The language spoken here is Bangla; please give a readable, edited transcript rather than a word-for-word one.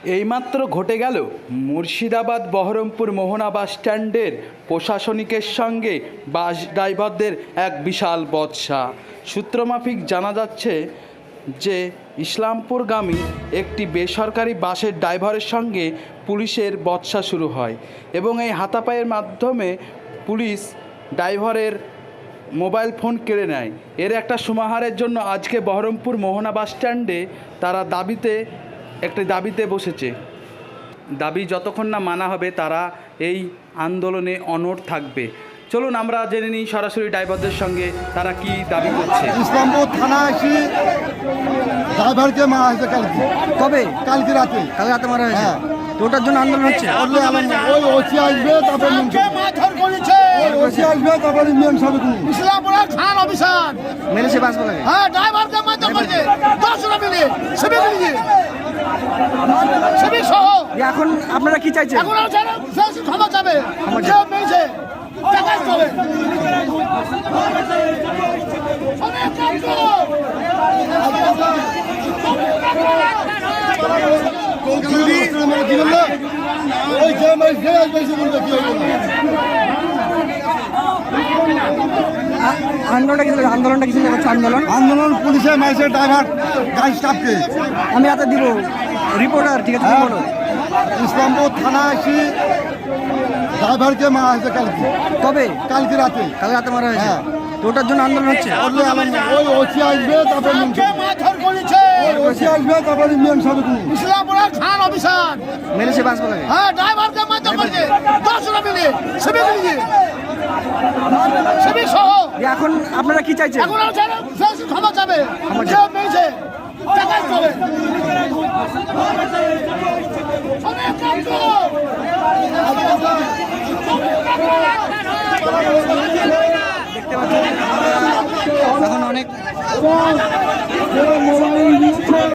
এইমাত্র ঘটে গেল মুর্শিদাবাদ বহরমপুর মোহনা বাস স্ট্যান্ডের প্রশাসনিকের সঙ্গে বাস ড্রাইভারদের এক বিশাল বচসা। সূত্রমাফিক জানা যাচ্ছে যে ইসলামপুরগামী একটি বেসরকারি বাসের ড্রাইভারের সঙ্গে পুলিশের বচসা শুরু হয় এবং এই হাতাপাইয়ের মাধ্যমে পুলিশ ড্রাইভারের মোবাইল ফোন কেড়ে নেয়। এর একটা সমাহারের জন্য আজকে বহরমপুর মোহনা বাস স্ট্যান্ডে তারা একটি দাবিতে বসেছে। দাবি যতক্ষণ না মানা হবে তারা এই আন্দোলনে অনড় থাকবে। চলুন আমরা জেনে নিই সরাসরি ড্রাইভারদের সঙ্গে তারা কি দাবি করছে। ইসলামপুর থানা আসি ড্রাইভারকে মারা হয়েছে কালকে। কবে? কালকে রাতে মারা হয়েছে। তো ওটার জন্য আন্দোলন হচ্ছে। ওই ওসি আসবে তারপর ওসি আসবে তারপর ইউনিয়ন সমিতি ইসলামপুরের থানার অফিসার মেরেছে বাস বলে। হ্যাঁ ড্রাইভারকে মারধর করেছে 10 জন মিলে সিভিক সহ। এখন আপনারা কি চাইছেন? এখন ক্ষমা চাবে যে মেরেছে টাকা চলে ওই যে আসবে কি আন্দোলনটা কিছু আন্দোলন পুলিশের মাইসের ড্রাইভার গাড়ি স্টাফকে আমি হাতে দিব রিপোর্টার। ঠিক আছে, বলো। ইসলামপুর থানা আসি ড্রাইভারকে মারা হয়েছে কালকে। কবে? কালকে রাতে মারা হয়েছে। তো ওটার জন্য আন্দোলন হচ্ছে। ওই ওসি আসবে তারপর মারধর করেছে ওসি আসবে তারপর ইউনিয়ন সমিতি ইসলামপুরের থানার অফিসার মেরেছে বাস বলে। হ্যাঁ ড্রাইভারকে মারধর করেছে 10 জন মিলে সিভিক সহ। এখন আপনারা কি চাইছেন? এখন ক্ষমা চাবে যে মেরেছে টাকা চলে দেখতে পাচ্ছেন এখন অনেক